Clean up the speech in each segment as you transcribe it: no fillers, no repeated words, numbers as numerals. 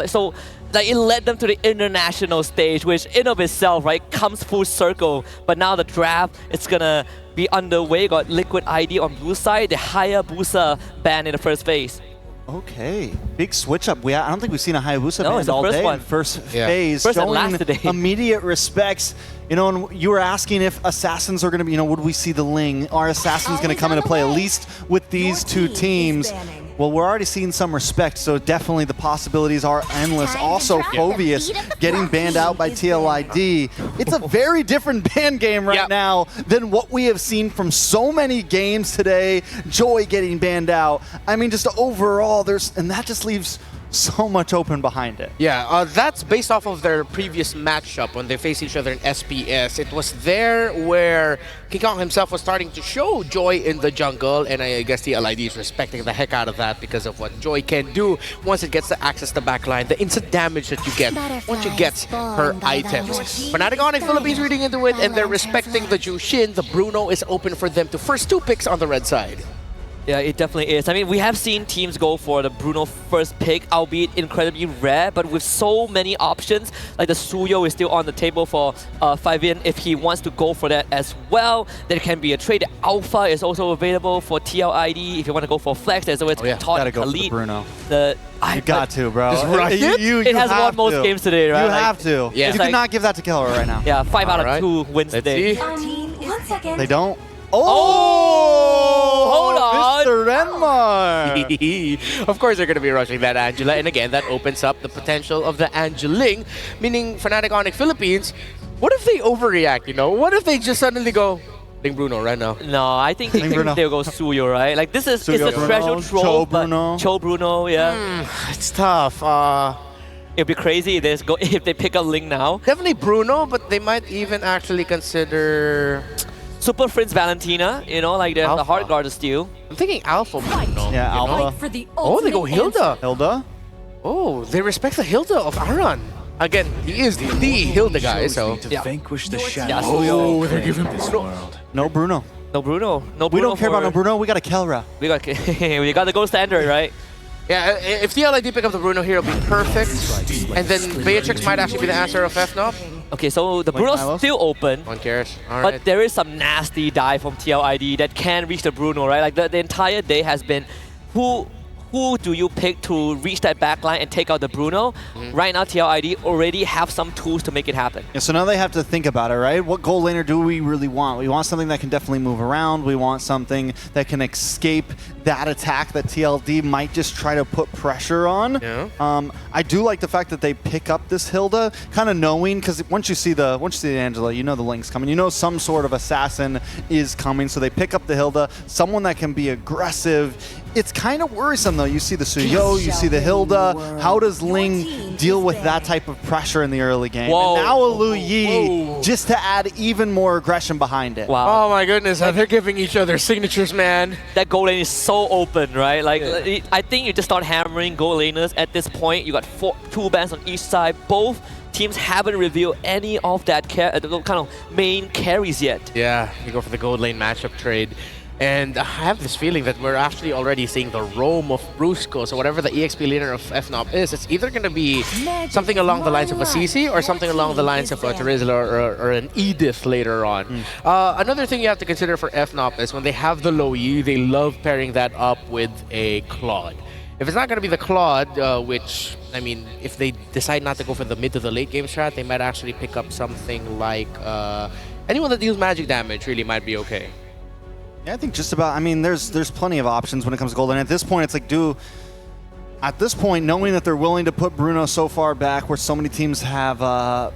So like, it led them to the international stage, which in of itself, right, comes full circle. But now the draft, it's gonna be underway. Got Liquid ID on blue side, the Hayabusa ban in the first phase. Okay, big switch up. I don't think we've seen a Hayabusa No, band it's the all first day. one. First phase, First and showing last today. immediate respects. You know, and you were asking if assassins are going to be, would we see the Ling? Are assassins going to come into play, at least with these two teams? Well, we're already seeing some respect, so definitely the possibilities are endless. Also, Phobius getting banned out by TLID. It's a very different ban game right now than what we have seen from so many games today. Joy getting banned out. I mean, just overall, and that just leaves so much open behind it. Yeah, that's based off of their previous matchup when they faced each other in SPS. It was there where King Kong himself was starting to show Joy in the jungle, and I guess the LID is respecting the heck out of that because of what Joy can do once it gets to access the backline, the instant damage that you get once you get her items. Fnatic Onyx Philippines reading into it, and they're respecting the Jushin. The Bruno is open for them to first 2 picks on the red side. Yeah, it definitely is. I mean, we have seen teams go for the Bruno first pick, albeit incredibly rare, but with so many options, like the Suyo is still on the table for Fabian if he wants to go for that as well. There can be a trade. The Alpha is also available for TLID if you want to go for Flex. There's always Todd, Gotta go for the Elite. Bruno. You got to, bro. It has won most games today, right? You have to. Yeah. You cannot give that to Killer right now. Yeah, 5 out of 2 wins Let's today. see. 1 second. They don't. Hold on. Mr. Renmar. Of course they're going to be rushing that Angela, and again, that opens up the potential of the Angeling, meaning Fnatic Onyx Philippines. What if they overreact, What if they just suddenly go, Ling Bruno right now? No, I think they'll go Suyo, right? Like, this is it's a Bruno, treasure trove, Cho but Bruno. Cho Bruno, yeah. It's tough. It'd be crazy if they pick up Ling now. Definitely Bruno, but they might even actually consider... Super Friends Valentina, like there's the Alpha. Heart Guard still. I'm thinking Alpha Bruno. Yeah, Alpha. For the Oh, they go ultimate Hilda. Hilda? Oh, they respect the Hilda of Aran. Again, he is the Hilda guy, so... To vanquish the shadow. Yeah, Oh, of they're giving this Bruno. world. No Bruno. No Bruno. No Bruno. We don't care about no Bruno. We got a Kelra. We got the gold standard, right? Yeah, if TLID pick up the Bruno here, it'll be perfect. And then Beatrix might actually be the answer of FNOP. Okay, so the Bruno's Milos? still open. One cares. All But right. there is some nasty dive from TLID that can reach the Bruno, right? Like the entire day has been who do you pick to reach that backline and take out the Bruno? Right now, TLID already have some tools to make it happen. Yeah, so now they have to think about it, right? What gold laner do we really want? We want something that can definitely move around. We want something that can escape that attack that TLD might just try to put pressure on. Yeah. I do like the fact that they pick up this Hilda, kind of knowing, because once you see the Angela, you know the Link's coming. You know some sort of assassin is coming, so they pick up the Hilda, someone that can be aggressive. It's kind of worrisome though. You see the Suyo, you see the Hilda. How does Ling deal with that type of pressure in the early game? Whoa. And now a Lu Yi, just to add even more aggression behind it. Wow. Oh my goodness, they're giving each other signatures, man. That gold lane is so open, right? Like, I think you just start hammering gold laners at this point. You got 2 bans on each side. Both teams haven't revealed any of that kind of main carries yet. Yeah, you go for the gold lane matchup trade. And I have this feeling that we're actually already seeing the roam of Brusco. So whatever the EXP leader of FNOP is, it's either going to be something along the lines of a CC or something along the lines of a Terizla or an Edith later on. Another thing you have to consider for FNOP is when they have the low E, they love pairing that up with a Claude. If it's not going to be the Claude, which, I mean, if they decide not to go for the mid to the late game strat, they might actually pick up something like anyone that deals magic damage really might be okay. Yeah, I think just about. I mean, there's plenty of options when it comes to gold. And at this point, it's like, at this point, knowing that they're willing to put Bruno so far back where so many teams have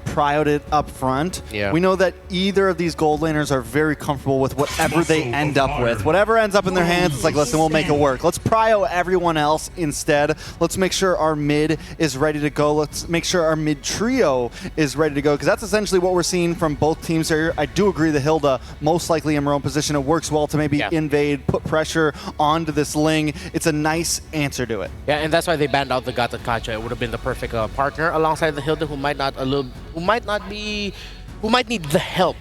prioed it up front, we know that either of these gold laners are very comfortable with whatever they end up with. Whatever ends up in their hands, it's like, listen, we'll make it work. Let's prio everyone else instead. Let's make sure our mid is ready to go. Let's make sure our mid trio is ready to go, because that's essentially what we're seeing from both teams here. I do agree the Hilda, most likely in her own position. It works well to maybe invade, put pressure onto this Ling. It's a nice answer to it. Yeah, and that's why they banned out the Gata Kacha. It would have been the perfect partner alongside the Hilda, who might need the help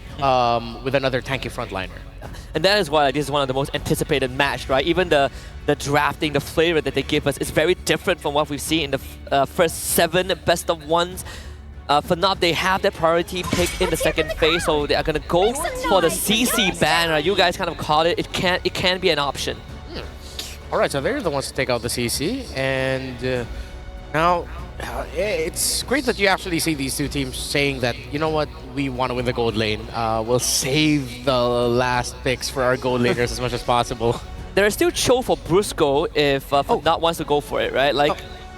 with another tanky frontliner. And that is why this is one of the most anticipated match, right? Even the drafting, the flavor that they give us is very different from what we've seen in the first 7 best of ones. FNOP, they have their priority pick in the second phase, so they are going to go for the CC ban. Right? You guys kind of called it. It can be an option. All right, so they're the ones to take out the CC, and now it's great that you actually see these two teams saying that, you know what, we want to win the gold lane. We'll save the last picks for our gold laners as much as possible. There is still Cho for Brusco if FNOP wants to go for it, right? Like,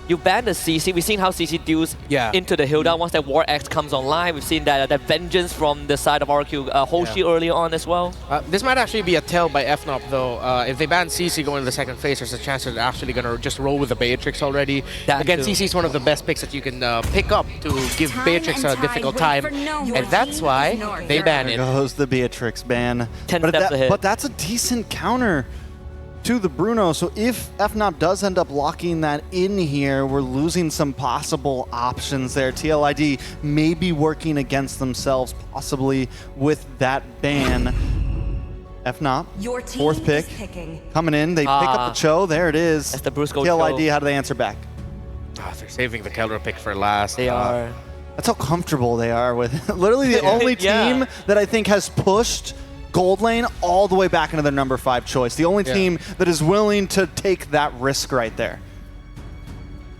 you ban the CC. We've seen how CC deals into the Hilda once that War X comes online. We've seen that vengeance from the side of RQ Hoshi early on as well. This might actually be a tell by FNOP though. If they ban CC going to the second phase, there's a chance that they're actually going to just roll with the Beatrix already. Again, CC is one of the best picks that you can pick up to give Beatrix a difficult time. And that's why they ban it. There goes the Beatrix ban. 10 steps ahead. But that's a decent counter to the Bruno. So if FNOP does end up locking that in here, we're losing some possible options there. TLID may be working against themselves possibly with that ban. FNOP, fourth pick, coming in. They pick up the Cho. There it is. That's the Brusco TLID, Cho. how do they answer back? They're saving the Keldra pick for last. They are. That's how comfortable they are with literally the only team that I think has pushed gold lane all the way back into their number 5 choice. The only team that is willing to take that risk right there.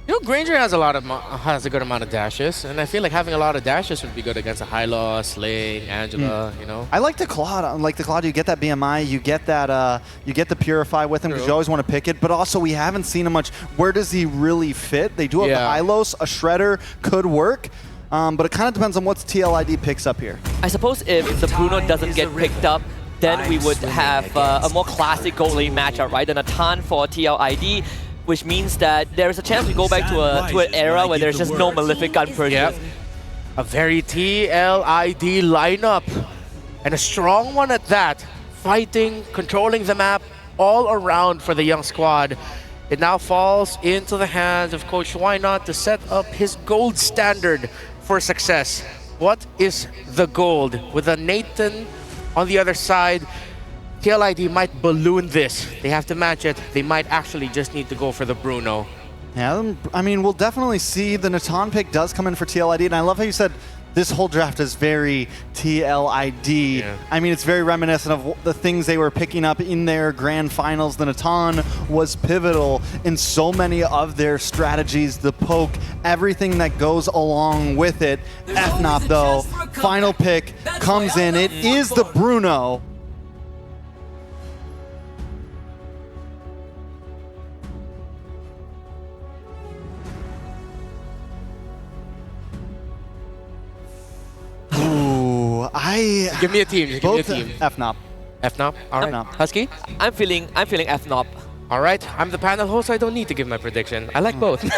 You know, Granger has a good amount of dashes, and I feel like having a lot of dashes would be good against a Hyla, Sling, Angela. You know. I like the Claude. Like the Claude, you get that BMI, you get that, you get the Purify with him because you always want to pick it. But also, we haven't seen him much. Where does he really fit? They do have the Hylos. A Shredder could work. But it kind of depends on what TLID picks up here. I suppose if the Bruno doesn't get picked up, then we would have a more classic gold lane matchup, right? Then a ton for TLID, which means that there is a chance we go back to an era where there's just no Malefic gun purchase. A very TLID lineup, and a strong one at that. Fighting, controlling the map, all around for the young squad. It now falls into the hands of Coach Why Not to set up his gold standard for success. What is the gold? With a Nathan on the other side, TLID might balloon this. They have to match it. They might actually just need to go for the Bruno. Yeah, I mean, we'll definitely see the Natan pick does come in for TLID, and I love how you said this whole draft is very TLID. Yeah. I mean, it's very reminiscent of the things they were picking up in their grand finals. The Natan was pivotal in so many of their strategies, the poke, everything that goes along with it. FNOP, though, final pick comes in. It is the Bruno. Give me a team. Give me a team. FNOP. FNOP? All right. FNOP. Husky? I'm feeling FNOP. All right. I'm the panel host, so I don't need to give my prediction. I like both. You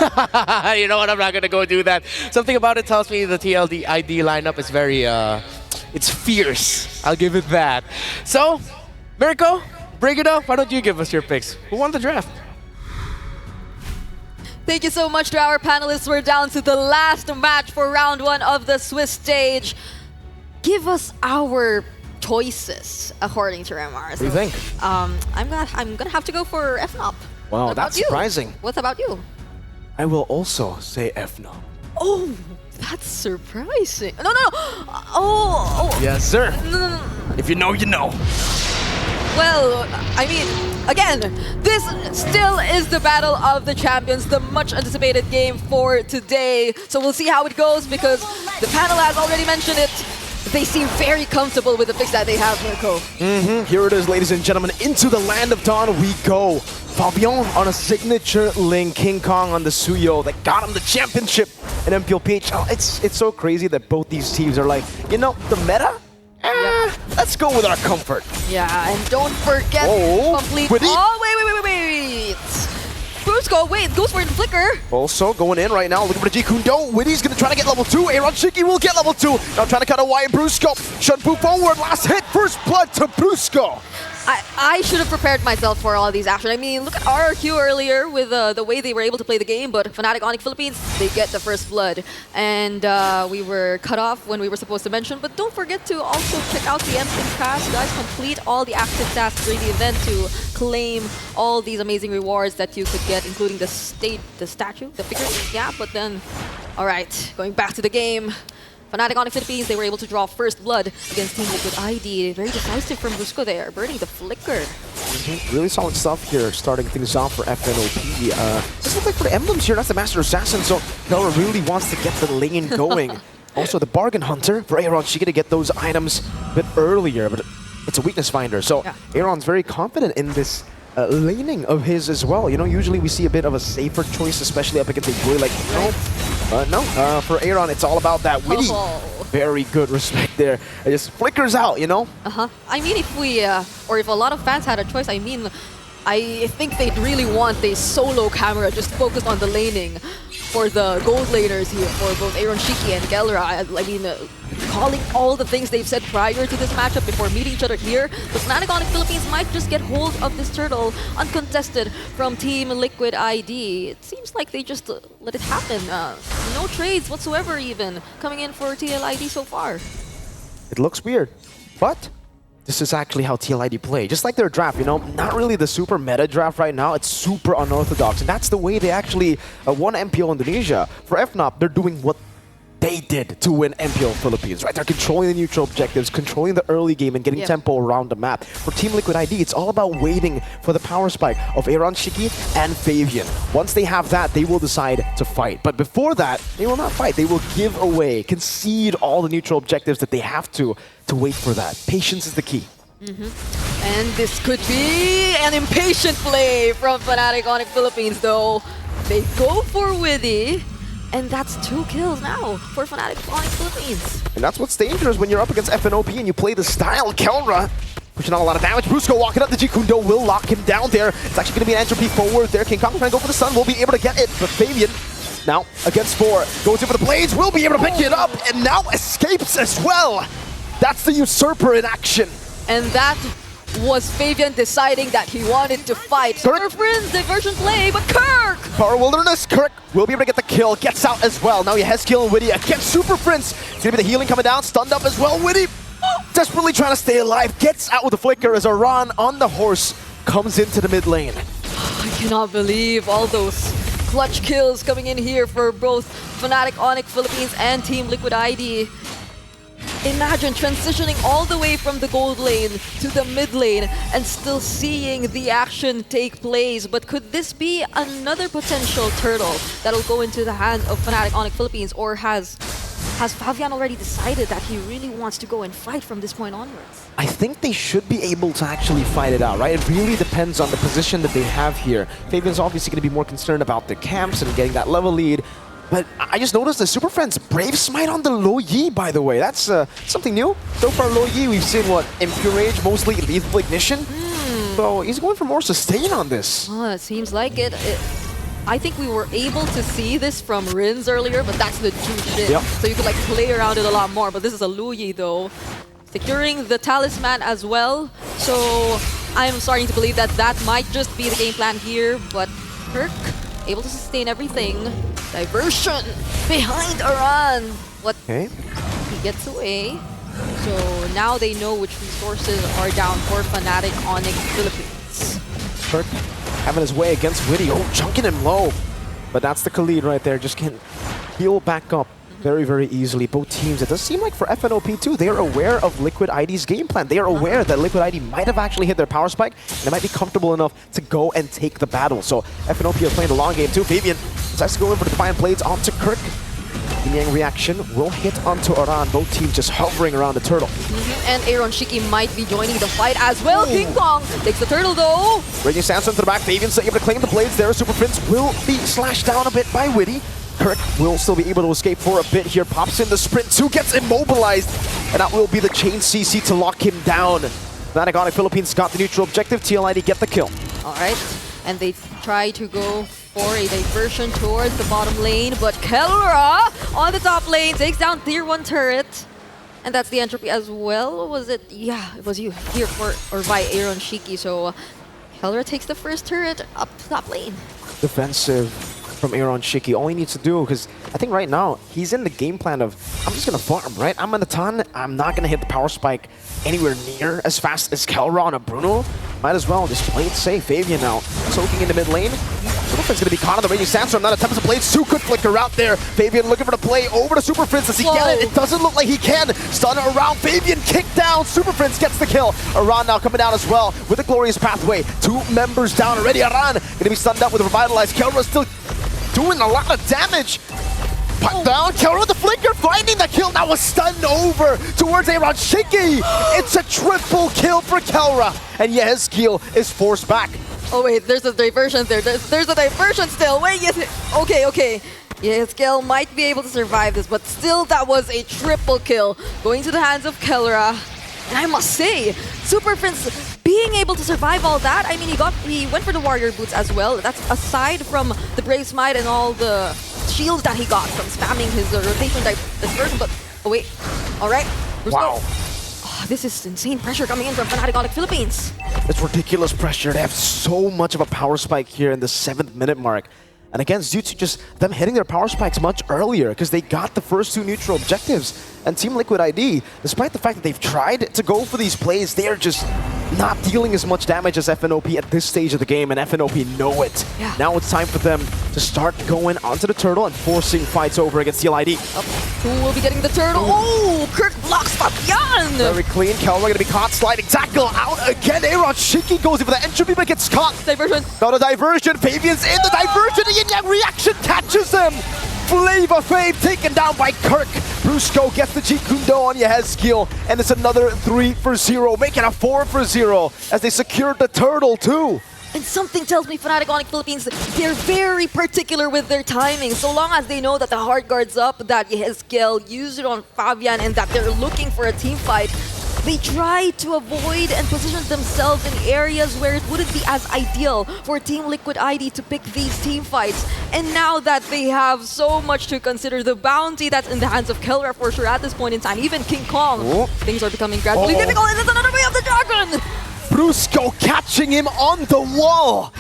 know what? I'm not going to go do that. Something about it tells me the TLID lineup is very, it's fierce. I'll give it that. So, Mirko, bring it up. Why don't you give us your picks? Who won the draft? Thank you so much to our panelists. We're down to the last match for round 1 of the Swiss stage. Give us our choices according to Remar. What do you think? I'm gonna have to go for FNOP. Wow, What that's about you? surprising. What about you? I will also say FNOP. Oh, that's surprising. No. Oh. Yes, sir. No. If you know, you know. Well, I mean, again, this still is the battle of the champions, the much anticipated game for today. So we'll see how it goes because the panel has already mentioned it. They seem very comfortable with the picks that they have, Mirko. Here it is, ladies and gentlemen. Into the land of Dawn we go. Fabian on a signature link, King Kong on the Suyo that got him the championship in MPLPH. Oh, it's so crazy that both these teams are like, you know, the meta? Let's go with our comfort. Yeah, and don't forget complete. Witty. Oh, wait. Brusco, goes for the flicker. Also going in right now, looking for the Jikundo. Witty's gonna try to get level 2. Aaron Shiki will get level 2. Now trying to cut a wire. Brusco. Shunpu forward. Last hit. First blood to Brusco. I should have prepared myself for all these action. I mean, look at RRQ earlier with the way they were able to play the game, but Fnatic Onyx Philippines, they get the first blood. And we were cut off when we were supposed to mention, but don't forget to also check out the Empty Pass. Guys, complete all the active tasks during the event to claim all these amazing rewards that you could get, including the statue, the figure. Yeah, but then, all right, going back to the game. Fnatic Onyx Philippines, they were able to draw first blood against Team Liquid ID. Very decisive from Brusco there, burning the flicker. Really solid stuff here, starting things off for FNOP. This looks like for the emblems here, that's the Master Assassin, so Nora really wants to get the lane going. Also, the Bargain Hunter for Aaron, she gonna get those items a bit earlier, but it's a weakness finder. So yeah. Aaron's very confident in this laning of his as well. You know, usually we see a bit of a safer choice, especially up against a boy like for Aaron, it's all about that witty. Very good respect there. It just flickers out, you know? I mean, if we, or if a lot of fans had a choice, I mean, I think they'd really want a solo camera just focused on the laning for the gold laners here, for both Aaron Shiki and Gelra. I mean, calling all the things they've said prior to this matchup before meeting each other here. The Fnatic Onyx Philippines might just get hold of this turtle uncontested from Team Liquid ID. It seems like they just let it happen. No trades whatsoever even coming in for TLID so far. It looks weird, but this is actually how TLID play. Just like their draft, you know, not really the super meta draft right now. It's super unorthodox, and that's the way they actually won MPL Indonesia. For FNOP, they're doing what they did to win MPL Philippines, right? They're controlling the neutral objectives, controlling the early game, and getting tempo around the map. For Team Liquid ID, it's all about waiting for the power spike of Aaron Shiki and Fabian. Once they have that, they will decide to fight. But before that, they will not fight. They will give away, concede all the neutral objectives that they have to wait for that. Patience is the key. And this could be an impatient play from Fnatic Onyx Philippines, though. They go for Witty. And that's 2 kills now for Fnatic Onyx Philippines. And that's what's dangerous when you're up against FNOP and you play the style. Kelra pushing on a lot of damage. Brusco walking up. The Jikundo will lock him down there. It's actually going to be an entropy forward there. King Kong trying to go for the stun. Will be able to get it. But Fabian now against 4. Goes in for the blades. Will be able to pick it up. And now escapes as well. That's the Usurper in action. And that was Fabian deciding that he wanted to fight. Super Friends diversion play, but Kirk! Power Wilderness, Kirk will be able to get the kill, gets out as well. Now he has skill and Witty against Super Friends. It's gonna be the healing coming down, stunned up as well. Witty desperately trying to stay alive, gets out with the flicker as Aran on the horse comes into the mid lane. I cannot believe all those clutch kills coming in here for both Fnatic Onyx Philippines and Team Liquid ID. Imagine transitioning all the way from the gold lane to the mid lane and still seeing the action take place. But could this be another potential turtle that'll go into the hands of Fnatic Onyx Philippines, or has Fabian already decided that he really wants to go and fight from this point onwards? I think they should be able to actually fight it out, right? It really depends on the position that they have here. Fabian's obviously going to be more concerned about the camps and getting that level lead. But I just noticed the Super Friends Brave Smite on the Lo Yi, by the way. That's something new. So far, Lo Yi, we've seen what? Impure Rage, mostly Lethal Ignition. So he's going for more sustain on this. Oh, it seems like it. I think we were able to see this from Rins earlier, but that's the true shit. Yep. So you could like play around it a lot more. But this is a Lu Yi though. Securing the Talisman as well. So I'm starting to believe that that might just be the game plan here. But Kirk able to sustain everything. Diversion behind Aran. What? Okay. He gets away. So now they know which resources are down for Fnatic Onyx Philippines. Kirk having his way against Witty. Oh, chunking him low. But that's the Khalid right there. Just can heal back up very, very easily. Both teams, it does seem like for FNOP too, they are aware of Liquid ID's game plan. They are aware that Liquid ID might have actually hit their power spike, and they might be comfortable enough to go and take the battle. So FNOP are playing the long game too. Fabian decides to go in for the Defiant Blades onto Kirk. The Yang reaction will hit onto Aran. Both teams just hovering around the turtle. And Aaron Shiki might be joining the fight as well. King Kong takes the turtle though. Raging Sandstorm to the back. Fabian's able to claim the blades there. Super Prince will be slashed down a bit by Witty. Kirk will still be able to escape for a bit here. Pops in the sprint too, gets immobilized. And that will be the chain CC to lock him down. Fnatic Onyx Philippines got the neutral objective. TLID get the kill. Alright, and they try to go for a diversion towards the bottom lane, but Kelra on the top lane takes down tier 1 turret. And that's the entropy as well. Was it? Yeah, it was you here for or by Aaron Shiki. So Kelra takes the first turret up top lane. Defensive from Aaron Shiki. All he needs to do, because I think right now he's in the game plan of, I'm just gonna farm, right? I'm on a ton. I'm not gonna hit the power spike anywhere near as fast as Kelra on a Bruno. Might as well just play it safe. Fabian now soaking in the mid lane. Superfin's gonna be caught on the Raging Sandstorm. Not attempts to play. Two could flicker out there. Fabian looking for the play over to Superfin's. Does he get it? It doesn't look like he can. Stun around. Fabian kicked down. Superfin's gets the kill. Aran now coming down as well with a glorious pathway. 2 members down already. Aran gonna be stunned up with a revitalized. Kelra still doing a lot of damage. Put down, Kelra with the flicker, finding the kill. Now was stunned over towards Aaron Shiki. It's a triple kill for Kelra. And Yehezkiel is forced back. Oh wait, there's a diversion there. There's a diversion still. Wait, yes. Okay. Yehezkiel might be able to survive this, but still that was a triple kill going to the hands of Kelra. And I must say, Superfin's being able to survive all that. I mean, he went for the warrior boots as well. That's aside from the brave smite and all the shields that he got from spamming his rotation dispersion. But oh wait, all right. Wow. Oh, this is insane pressure coming in from FNOP Philippines. It's ridiculous pressure. They have so much of a power spike here in the 7th minute mark. And again, it's due to just them hitting their power spikes much earlier because they got the first 2 neutral objectives. And Team Liquid ID, despite the fact that they've tried to go for these plays, they are just not dealing as much damage as FNOP at this stage of the game, and FNOP know it. Yeah. Now it's time for them to start going onto the turtle and forcing fights over against TLID. Who will be getting the turtle? Oh, Kirk blocks Fabian! Very clean. Kelra gonna be caught. Sliding tackle out again. Aaron Shiki goes in for the entropy, but gets caught. Diversion. Got a diversion. Fabian's in the diversion. The Yin-Yang reaction catches him. Flavor Fave taken down by Kirk. Brusco gets the G Kundo on Yehezkiel, and it's another 3-for-0, making a 4-for-0 as they secured the turtle too. And something tells me FNOP Philippines, they're very particular with their timing. So long as they know that the hard guard's up, that Yehezkiel used it on Fabian, and that they're looking for a team fight, they try to avoid and position themselves in areas where it wouldn't be as ideal for Team Liquid ID to pick these team fights. And now that they have so much to consider, the bounty that's in the hands of Kelra for sure at this point in time, even King Kong, things are becoming gradually difficult, and there's another way of the dragon! Brusco catching him on the wall.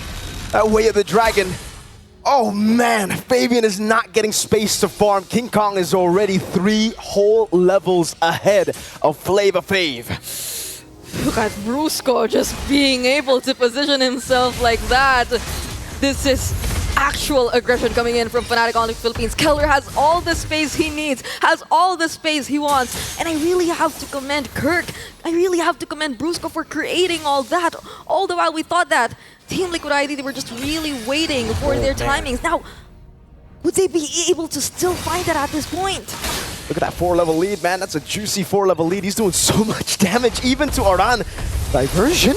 That way of the dragon. Oh man, Fabian is not getting space to farm. King Kong is already 3 whole levels ahead of Flavor Fave. Look at Brusco just being able to position himself like that. This is actual aggression coming in from FNOP Philippines. Kelra has all the space he needs, has all the space he wants. And I really have to commend Kirk. I really have to commend Brusco for creating all that. All the while we thought that Team Liquid ID, they were just really waiting for their timings. Now, would they be able to still find that at this point? Look at that 4-level lead, man. That's a juicy 4-level lead. He's doing so much damage, even to Aran. Diversion?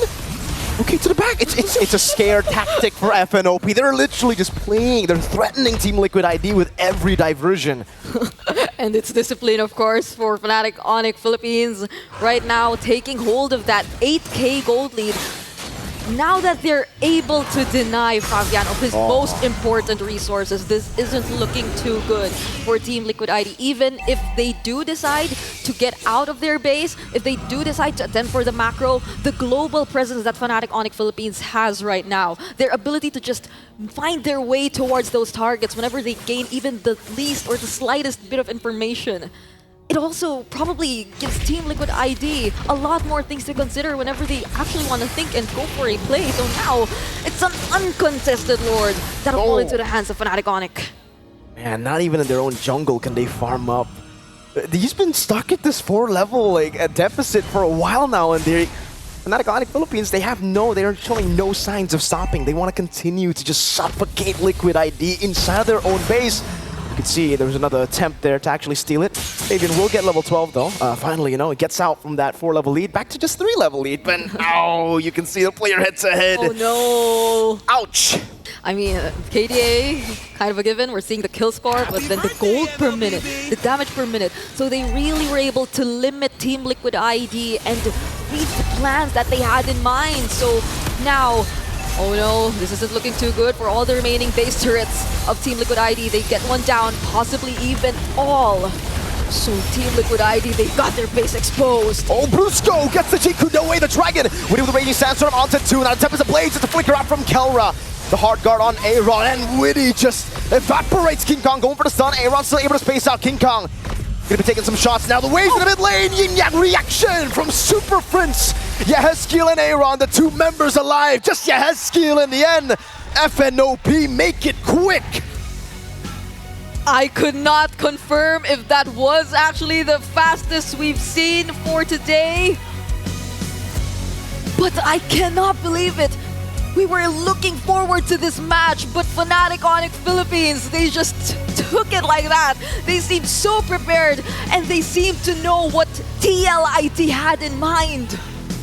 Okay, to the back. It's a scare tactic for FNOP. They're literally just playing. They're threatening Team Liquid ID with every diversion. And it's discipline, of course, for FNOP Philippines. Right now, taking hold of that 8K gold lead. Now that they're able to deny Fabian of his most important resources, this isn't looking too good for Team Liquid ID. Even if they do decide to get out of their base, if they do decide to attempt for the macro, the global presence that FNOP Philippines has right now, their ability to just find their way towards those targets whenever they gain even the least or the slightest bit of information. It also probably gives Team Liquid ID a lot more things to consider whenever they actually want to think and go for a play. So now, it's an uncontested Lord that'll fall into the hands of FNOP. Man, not even in their own jungle can they farm up. He's been stuck at this 4-level like deficit for a while now, and FNOP Philippines, they're showing no signs of stopping. They want to continue to just suffocate Liquid ID inside their own base. You can see there was another attempt there to actually steal it. Fabian will get level 12 though. Finally, it gets out from that 4-level lead back to just 3-level lead. But oh, you can see the player heads ahead. Oh no! Ouch! I mean, KDA, kind of a given. We're seeing the kill score, but then the gold per minute, the damage per minute. So they really were able to limit Team Liquid ID and reach the plans that they had in mind. So now, oh no, this isn't looking too good for all the remaining base turrets of Team Liquid ID. They get one down, possibly even all. So Team Liquid ID, they got their base exposed. Oh, Brusco gets the Jiku, no way, the Dragon. Winning with the Raging Sandstorm onto 2. Now Tempest of Blades, it's a flicker out from Kelra. The hard guard on Aaron, and Witty just evaporates King Kong, going for the stun. Aaron still able to space out King Kong. Gonna be taking some shots now. The waves in the mid lane. Yin Yang reaction from Super Prince. Yehezkiel and Aaron, the 2 members alive. Just Yehezkiel in the end. FNOP, make it quick. I could not confirm if that was actually the fastest we've seen for today. But I cannot believe it. We were looking forward to this match, but Fnatic Onyx Philippines, they just took it like that. They seemed so prepared, and they seemed to know what TLID had in mind.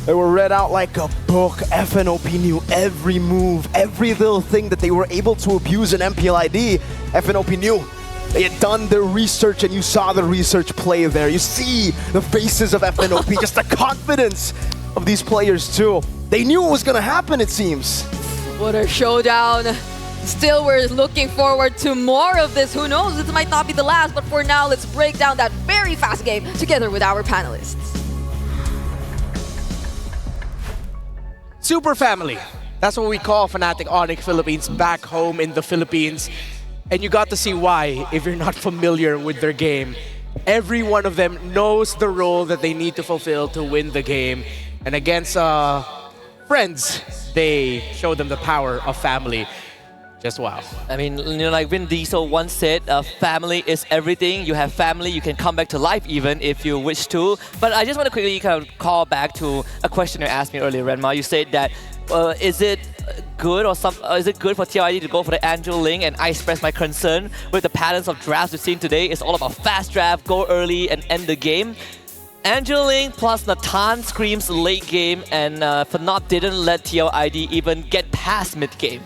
They were read out like a book. FNOP knew every move, every little thing that they were able to abuse in MPLID. FNOP knew. They had done their research, and you saw the research play there. You see the faces of FNOP, just the confidence of these players too. They knew it was gonna happen, it seems. What a showdown. Still, we're looking forward to more of this. Who knows, this might not be the last, but for now, let's break down that very fast game together with our panelists. Super family. That's what we call Fnatic Onyx Philippines back home in the Philippines. And you got to see why if you're not familiar with their game. Every one of them knows the role that they need to fulfill to win the game. And against friends, they show them the power of family. Just wow. I mean, like Vin Diesel once said, family is everything. You have family, you can come back to life even if you wish to. But I just want to quickly kind of call back to a question you asked me earlier, Renma. You said that, is it good is it good for TLID to go for the Angel Link? And I express my concern with the patterns of drafts we've seen today. It's all about fast draft, go early and end the game. Angel Link plus Natan screams late game, and FNOP didn't let TLID even get past mid game.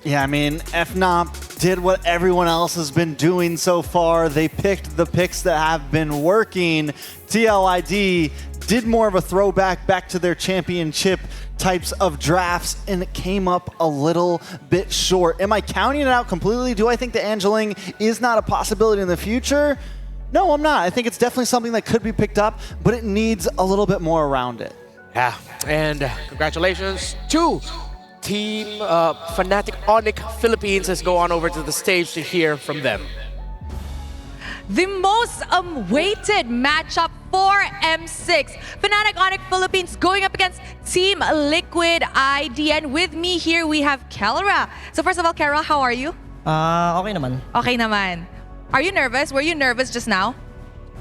Yeah, I mean, FNOP did what everyone else has been doing so far. They picked the picks that have been working. TLID did more of a throwback back to their championship types of drafts, and it came up a little bit short. Am I counting it out completely? Do I think the Angeling is not a possibility in the future? No, I'm not. I think it's definitely something that could be picked up, but it needs a little bit more around it. Yeah, and congratulations to Team Fnatic Onyx Philippines. Let's go on over to the stage to hear from them. The most awaited matchup for M6. Fnatic Onyx Philippines going up against Team Liquid ID. And with me here, we have Kelra. So first of all, Kelra, how are you? Okay naman. Okay naman. Are you nervous? Were you nervous just now?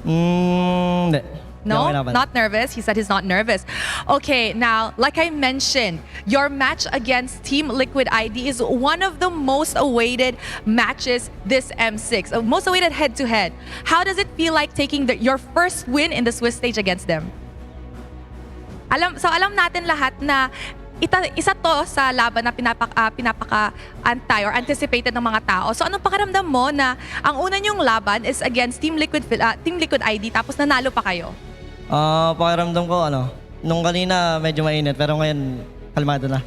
Hindi. No, Okay naman. not nervous. He said he's not nervous. Okay, now, like I mentioned, your match against Team Liquid ID is one of the most awaited matches this M6. Most awaited head-to-head. How does it feel like taking your first win in the Swiss stage against them? Alam natin lahat na isa to sa laban na pinapaka-antay or anticipated ng mga tao. So anong pakiramdam mo na ang una niyong laban is against Team Liquid ID tapos nanalo pa kayo? Pakiramdam ko, nung kanina medyo mainit, pero ngayon, kalmado na.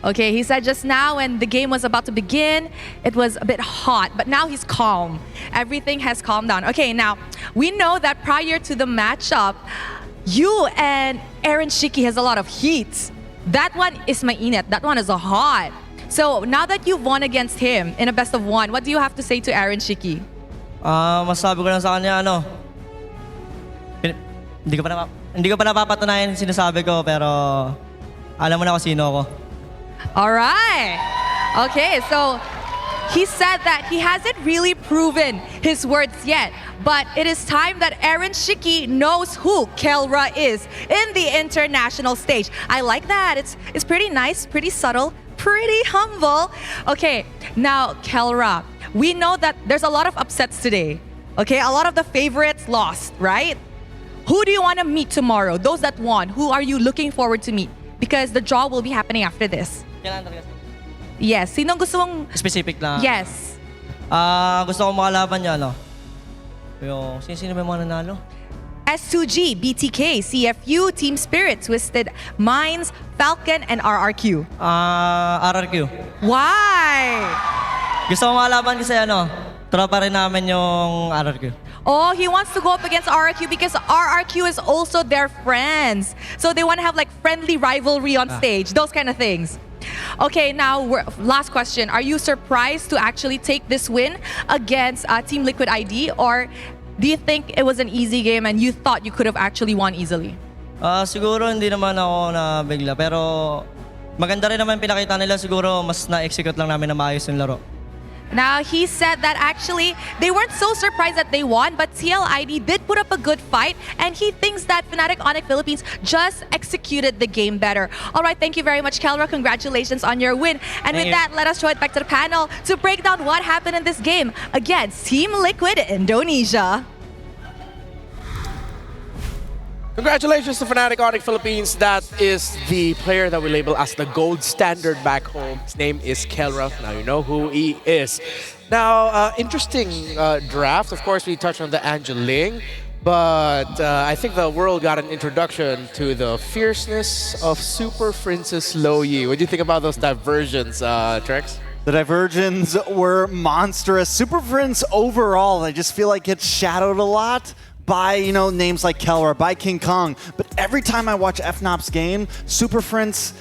Okay, he said just now when the game was about to begin, it was a bit hot, but now he's calm. Everything has calmed down. Okay, now, we know that prior to the matchup, you and Aaron Shiki has a lot of heat. That one is mainit. That one is a hot. So, now that you've won against him in a best of one, what do you have to say to Aaron Shiki? Masabi ko lang sa kanya, hindi ko pa napapatunayan sinasabi ko, pero alam mo na kung sino ako. All right. Okay, so he said that he hasn't really proven his words yet, but it is time that Aaron Shiki knows who Kelra is in the international stage. I like that. It's pretty nice, pretty subtle, pretty humble. Okay, now Kelra, we know that there's a lot of upsets today. Okay, a lot of the favorites lost, right? Who do you want to meet tomorrow? Those that won, who are you looking forward to meet? Because the draw will be happening after this. Yes. Sino gusto mong... Specific lang? Yes. Gusto ko makalaban niya, Yung, sino ba yung mga nanalo? S2G, BTK, CFU, Team Spirit, Twisted Minds, Falcon, and RRQ. RRQ. Why? Gusto ko makalaban kasi tropa rin namin yung RRQ. Oh, he wants to go up against RRQ because RRQ is also their friends. So they want to have like friendly rivalry on stage, those kind of things. Okay, now last question. Are you surprised to actually take this win against Team Liquid ID, or do you think it was an easy game and you thought you could have actually won easily? Siguro hindi naman ako nabigla, pero maganda rin naman pinakita nila. Siguro mas na-execute lang namin na maayos yung laro. Now, he said that actually they weren't so surprised that they won, but TLID did put up a good fight, and he thinks that Fnatic Onyx Philippines just executed the game better. All right, thank you very much, Kelra. Congratulations on your win. And with that, let us throw it back to the panel to break down what happened in this game against Team Liquid Indonesia. Congratulations to Fnatic Onyx Philippines. That is the player that we label as the gold standard back home. His name is Kelra. Now you know who he is. Now, interesting draft. Of course, we touched on the Angeling, but I think the world got an introduction to the fierceness of Super Princess Loyi. What do you think about those diversions, Trex? The diversions were monstrous. Super Prince overall, I just feel like it's shadowed a lot by, names like Kelra, by King Kong. But every time I watch FNOP's game, Super Prince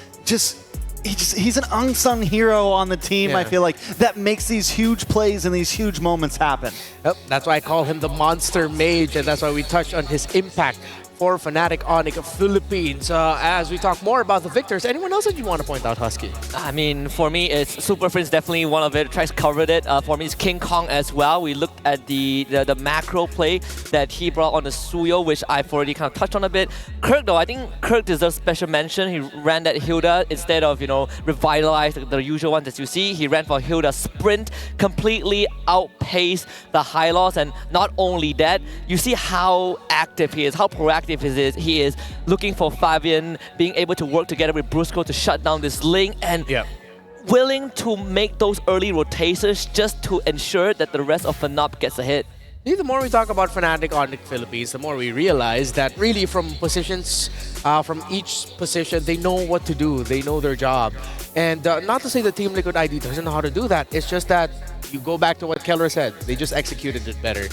he's an unsung hero on the team, I feel like, that makes these huge plays and these huge moments happen. Yep, that's why I call him the Monster Mage, and that's why we touched on his impact for Fnatic Onyx Philippines. As we talk more about the victors, anyone else that you want to point out, Husky? I mean, for me, it's Super Prince, definitely one of it. Trice covered it. For me, it's King Kong as well. We looked at the macro play that he brought on the Suyo, which I've already kind of touched on a bit. Kirk, though, I think Kirk deserves special mention. He ran that Hilda instead of, revitalize the usual ones that you see. He ran for Hilda sprint, completely outpaced the high loss. And not only that, you see how active he is, how proactive he is looking for Fabian, being able to work together with Brusco to shut down this link, and willing to make those early rotations just to ensure that the rest of FNOP gets a hit. The more we talk about Fnatic Onyx Philippines, the more we realize that really from positions, from each position, they know what to do. They know their job. And not to say the Team Liquid ID doesn't know how to do that. It's just that you go back to what Keller said. They just executed it better.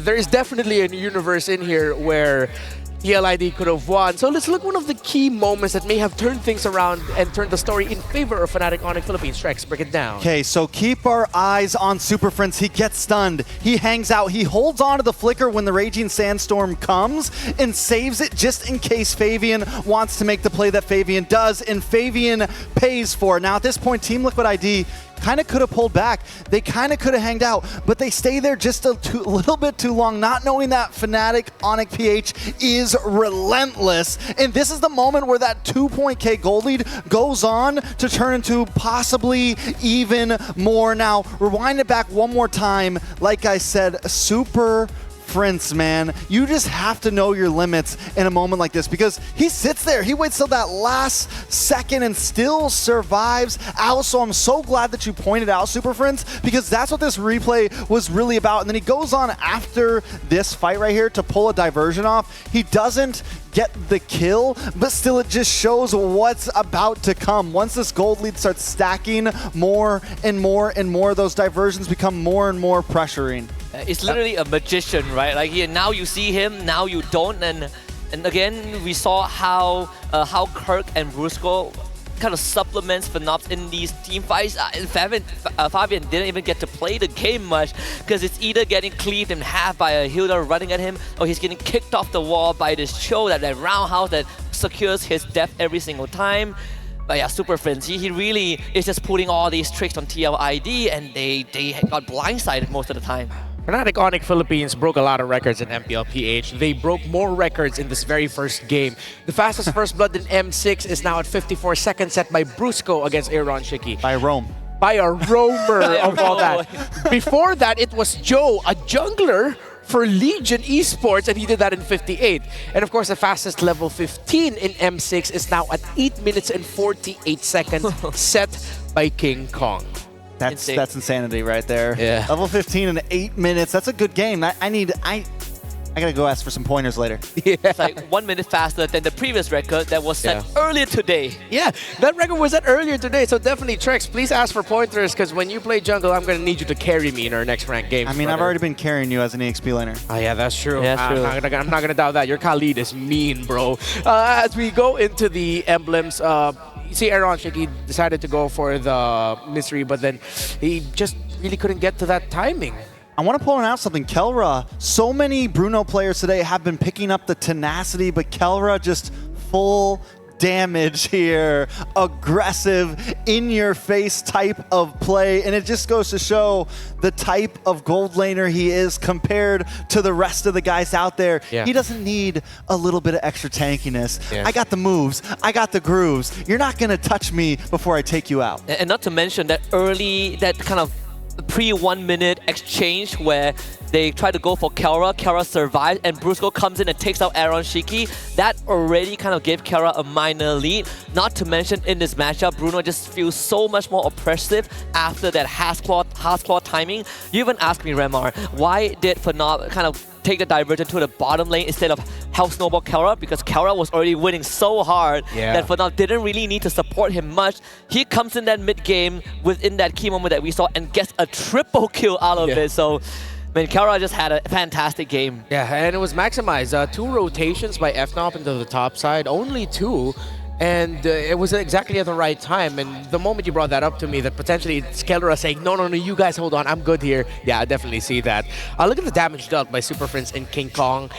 There is definitely a universe in here where TLID could have won. So let's look at one of the key moments that may have turned things around and turned the story in favor of Fnatic Onyx Philippines. Trex, break it down. Okay, so keep our eyes on Super Prince. He gets stunned. He hangs out. He holds on to the flicker when the Raging Sandstorm comes and saves it just in case Fabian wants to make the play that Fabian does, and Fabian pays for it. Now at this point, Team Liquid ID kind of could have pulled back. They kind of could have hanged out, but they stay there just a little bit too long, not knowing that Fnatic Onyx PH is relentless. And this is the moment where that 2-point gold lead goes on to turn into possibly even more. Now, rewind it back one more time. Like I said, Super Prince, man, you just have to know your limits in a moment like this, because he sits there, he waits till that last second and still survives. Also, I'm so glad that you pointed out Super Prince, because that's what this replay was really about. And then he goes on after this fight right here to pull a diversion off. He doesn't get the kill, but still it just shows what's about to come. Once this gold lead starts stacking more and more and more, those diversions become more and more pressuring. It's literally a magician, right? Like here, now you see him, now you don't, and again we saw how Kirk and Brusco kind of supplements FNOP in these team fights. Fabian didn't even get to play the game much, because it's either getting cleaved in half by a Hilda running at him, or he's getting kicked off the wall by this Cho, that roundhouse that secures his death every single time. But yeah, Super Prince, he really is just putting all these tricks on TLID, and they got blindsided most of the time. Fnatic Onyx Philippines broke a lot of records in MPLPH. They broke more records in this very first game. The fastest first blood in M6 is now at 54 seconds, set by Brusco against Aaron Shiki. By Rome. By a roamer of all that. Before that, it was Joe, a jungler for Legion Esports, and he did that in 58. And of course, the fastest level 15 in M6 is now at 8 minutes and 48 seconds, set by King Kong. That's insanity right there. Yeah. Level 15 in 8 minutes. That's a good game. I I gotta go ask for some pointers later. It's like 1 minute faster than the previous record that was set earlier today. Yeah, that record was set earlier today, so definitely, Trex, please ask for pointers, because when you play jungle, I'm going to need you to carry me in our next ranked game. I mean, I've already been carrying you as an EXP laner. Oh, yeah, that's true. Yeah, that's true. I'm not gonna doubt that. Your TLID is mean, bro. As we go into the emblems, you see Aaron Shiki decided to go for the mystery, but then he just really couldn't get to that timing. I want to point out something. Kelra, so many Bruno players today have been picking up the tenacity, but Kelra just full damage here. Aggressive, in-your-face type of play, and it just goes to show the type of gold laner he is compared to the rest of the guys out there. Yeah. He doesn't need a little bit of extra tankiness. Yeah. I got the moves, I got the grooves. You're not going to touch me before I take you out. And not to mention that that kind of pre-1 minute exchange where they try to go for Kelra. Kelra survives, and Brusco comes in and takes out Aaron Shiki. That already kind of gave Kelra a minor lead. Not to mention, in this matchup, Bruno just feels so much more oppressive after that Hasclaw timing. You even asked me, Remar, why did FNOP kind of take the diversion to the bottom lane instead of help snowball Kelra? Because Kelra was already winning so hard that FNOP didn't really need to support him much. He comes in that mid game within that key moment that we saw and gets a triple kill out of it. So, I mean, Kelra just had a fantastic game. Yeah, and it was maximized. 2 rotations by FNOP into the top side, only 2. And it was exactly at the right time. And the moment you brought that up to me, that potentially it's Kelra saying, no, you guys hold on, I'm good here. Yeah, I definitely see that. Look at the damage dealt by Super Prince and King Kong.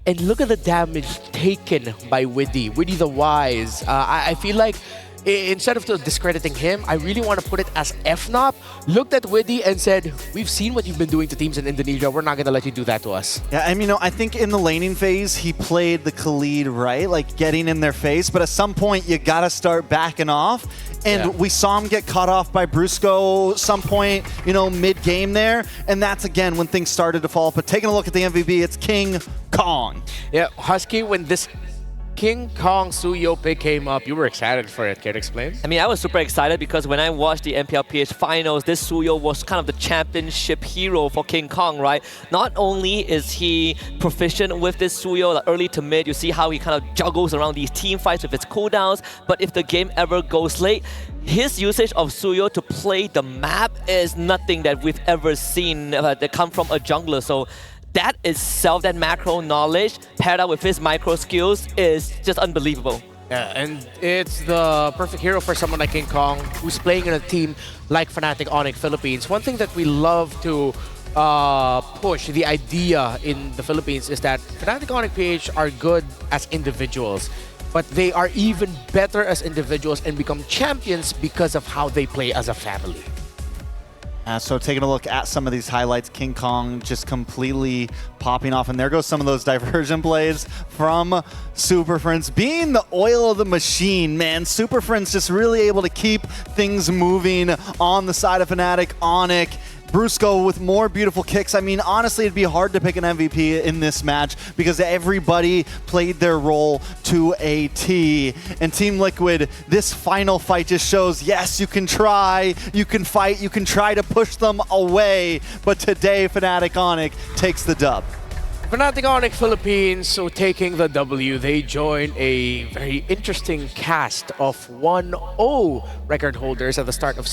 And look at the damage taken by Widdy the Wise. I feel like instead of discrediting him, I really want to put it as FNOP looked at Widdy and said, we've seen what you've been doing to teams in Indonesia. We're not going to let you do that to us. Yeah, I mean, I think in the laning phase, he played the TLID right, like getting in their face. But at some point, you got to start backing off. And we saw him get cut off by Brusco some point, mid-game there. And that's, again, when things started to fall. But taking a look at the MVP, it's King Kong. Yeah, Husky, when this King Kong Suyo pick came up, you were excited for it. Care to explain? I mean, I was super excited because when I watched the MPLPH finals, this Suyo was kind of the championship hero for King Kong, right? Not only is he proficient with this Suyo, like early to mid, you see how he kind of juggles around these team fights with his cooldowns, but if the game ever goes late, his usage of Suyo to play the map is nothing that we've ever seen that come from a jungler. So that itself, that macro knowledge, paired up with his micro skills, is just unbelievable. Yeah, and it's the perfect hero for someone like King Kong, who's playing in a team like Fnatic Onyx Philippines. One thing that we love to push, the idea in the Philippines, is that Fnatic Onyx PH are good as individuals, but they are even better as individuals and become champions because of how they play as a family. So taking a look at some of these highlights, King Kong just completely popping off. And there goes some of those diversion plays from Super Friends. Being the oil of the machine, man, Super Friends just really able to keep things moving on the side of Fnatic Onyx. Brusco with more beautiful kicks. I mean, honestly, it'd be hard to pick an MVP in this match because everybody played their role to a T. And Team Liquid, this final fight just shows, yes, you can try, you can fight, you can try to push them away. But today, Fnatic Onyx takes the dub. Fnatic Onyx Philippines, so taking the W, they join a very interesting cast of 1-0 record holders at the start of